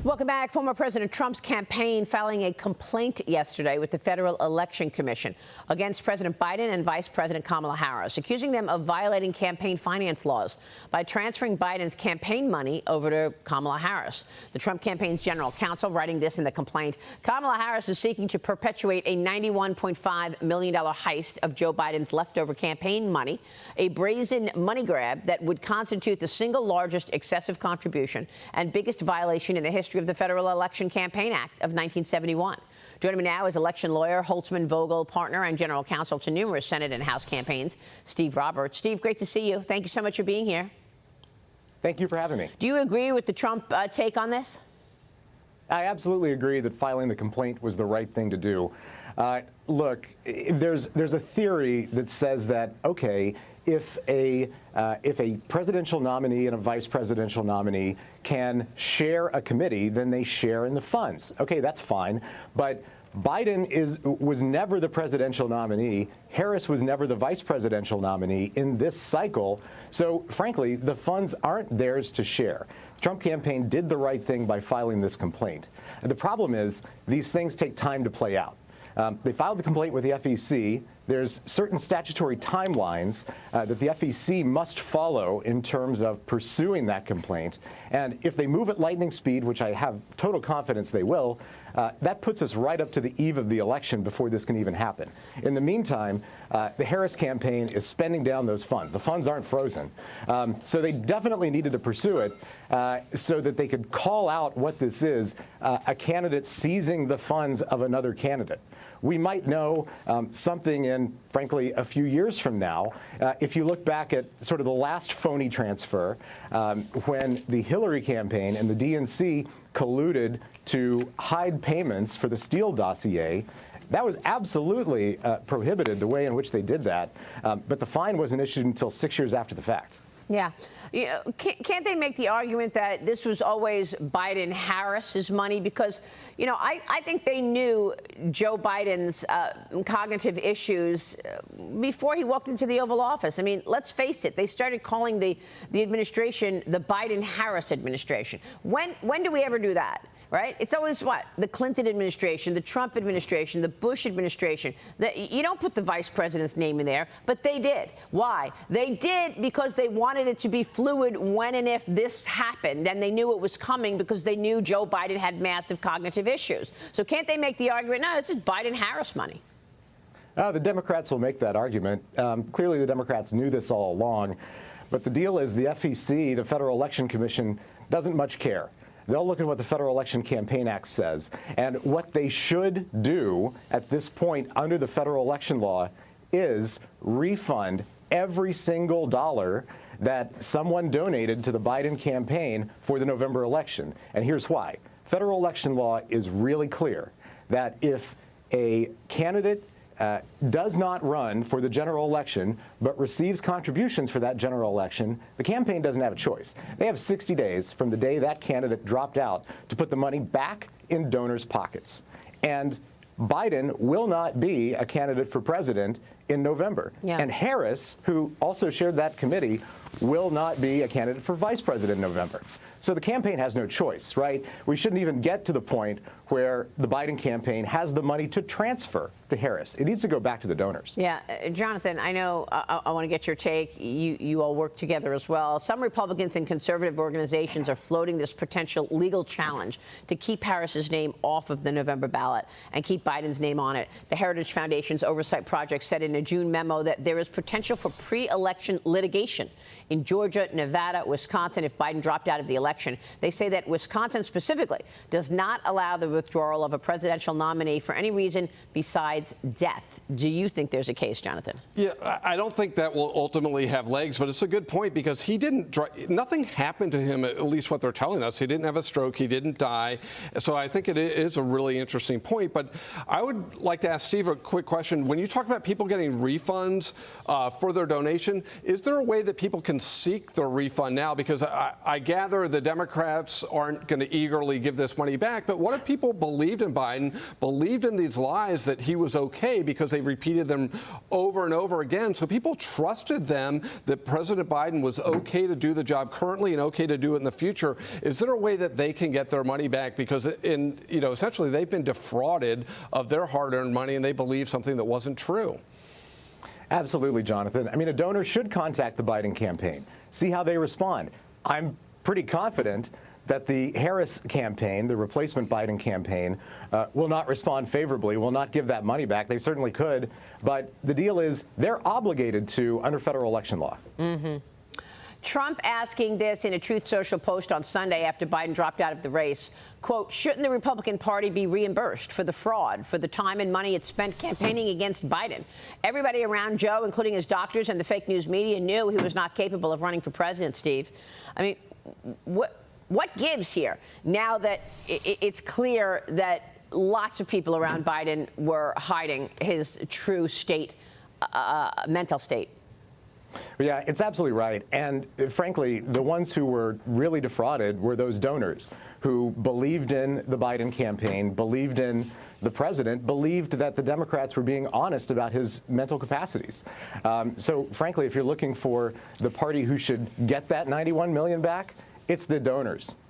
Welcome back. Former President Trump's campaign filing a complaint yesterday with the Federal Election Commission against President Biden and Vice President Kamala Harris, accusing them of violating campaign finance laws by transferring Biden's campaign money over to Kamala Harris. The Trump campaign's general counsel writing this in the complaint: Kamala Harris is seeking to perpetuate a $91.5 million heist of Joe Biden's leftover campaign money, a brazen money grab that would constitute the single largest excessive contribution and biggest violation in the history of the Federal Election Campaign Act of 1971. Joining me now is election lawyer, Holtzman Vogel partner, and general counsel to numerous Senate and House campaigns, Steve Roberts. Steve, great to see you. Thank you so much for being here. Thank you for having me. Do you agree with the Trump take on this? I absolutely agree that filing the complaint was the right thing to do. Look, there's a theory that says that, okay, if a presidential nominee and a vice presidential nominee can share a committee, then they share in the funds. Okay, that's fine. But Biden was never the presidential nominee. Harris was never the vice presidential nominee in this cycle. So, frankly, the funds aren't theirs to share. The Trump campaign did the right thing by filing this complaint. And the problem is these things take time to play out. They filed the complaint with the FEC. There's certain statutory timelines that the FEC must follow in terms of pursuing that complaint. And if they move at lightning speed, which I have total confidence they will, that puts us right up to the eve of the election before this can even happen. In the meantime, the Harris campaign is spending down those funds. The funds aren't frozen. So they definitely needed to pursue it so that they could call out what this is, a candidate seizing the funds of another candidate. We might know something in, frankly, a few years from now. If you look back at sort of the last phony transfer, when the Hillary campaign and the DNC colluded to hide payments for the Steele dossier, that was absolutely prohibited, the way in which they did that. But the fine wasn't issued until 6 years after the fact. Yeah. Can't they make the argument that this was always Biden-Harris's money? Because, you know, I think they knew Joe Biden's cognitive issues before he walked into the Oval Office. I mean, let's face it. They started calling the administration the Biden-Harris administration. When do we ever do that? Right? It's always what? The Clinton administration, the Trump administration, the Bush administration. You don't put the vice president's name in there, but they did. Why? They did because they wanted it to be fluid when and if this happened, and they knew it was coming because they knew Joe Biden had massive cognitive issues. So can't they make the argument, no, it's just Biden-Harris money? The Democrats will make that argument. Clearly, the Democrats knew this all along. But the deal is the FEC, the Federal Election Commission, doesn't much care. They'll look at what the Federal Election Campaign Act says. And what they should do at this point under the federal election law is refund every single dollar that someone donated to the Biden campaign for the November election. And here's why. Federal election law is really clear that if a candidate does not run for the general election, but receives contributions for that general election, the campaign doesn't have a choice. They have 60 days from the day that candidate dropped out to put the money back in donors' pockets. And Biden will not be a candidate for president in November. Yeah. And Harris, who also shared that committee, will not be a candidate for vice president in November. So the campaign has no choice, right? We shouldn't even get to the point where the Biden campaign has the money to transfer to Harris. It needs to go back to the donors. Yeah. Jonathan, I know I want to get your take. You all work together as well. Some Republicans and conservative organizations are floating this potential legal challenge to keep Harris's name off of the November ballot and keep Biden's name on it. The Heritage Foundation's Oversight Project said in a June memo that there is potential for pre-election litigation in Georgia, Nevada, Wisconsin if Biden dropped out of the election. They say that Wisconsin specifically does not allow the withdrawal of a presidential nominee for any reason besides death. Do you think there's a case, Jonathan? Yeah, I don't think that will ultimately have legs, but it's a good point because he didn't, nothing happened to him, at least what they're telling us. He didn't have a stroke. He didn't die. So I think it is a really interesting point. But I would like to ask Steve a quick question. When you talk about people getting getting refunds for their donation. Is there a way that people can seek their refund now? Because I gather the Democrats aren't going to eagerly give this money back. But what if people believed in Biden, believed in these lies that he was okay because they've repeated them over and over again? So people trusted them that President Biden was okay to do the job currently and okay to do it in the future. Is there a way that they can get their money back? Because essentially they've been defrauded of their hard-earned money and they believe something that wasn't true. Absolutely, Jonathan. I mean, a donor should contact the Biden campaign, see how they respond. I'm pretty confident that the Harris campaign, the replacement Biden campaign, will not respond favorably, will not give that money back. They certainly could. But the deal is they're obligated to under federal election law. Mm-hmm. Trump asking this in a Truth Social post on Sunday after Biden dropped out of the race, quote, shouldn't the Republican Party be reimbursed for the fraud, for the time and money it spent campaigning against Biden? Everybody around Joe, including his doctors and the fake news media, knew he was not capable of running for president, Steve. I mean, what gives here now that it's clear that lots of people around Biden were hiding his true state, mental state? Yeah, it's absolutely right. And frankly, the ones who were really defrauded were those donors who believed in the Biden campaign, believed in the president, believed that the Democrats were being honest about his mental capacities. So frankly, if you're looking for the party who should get that $91 million back, it's the donors.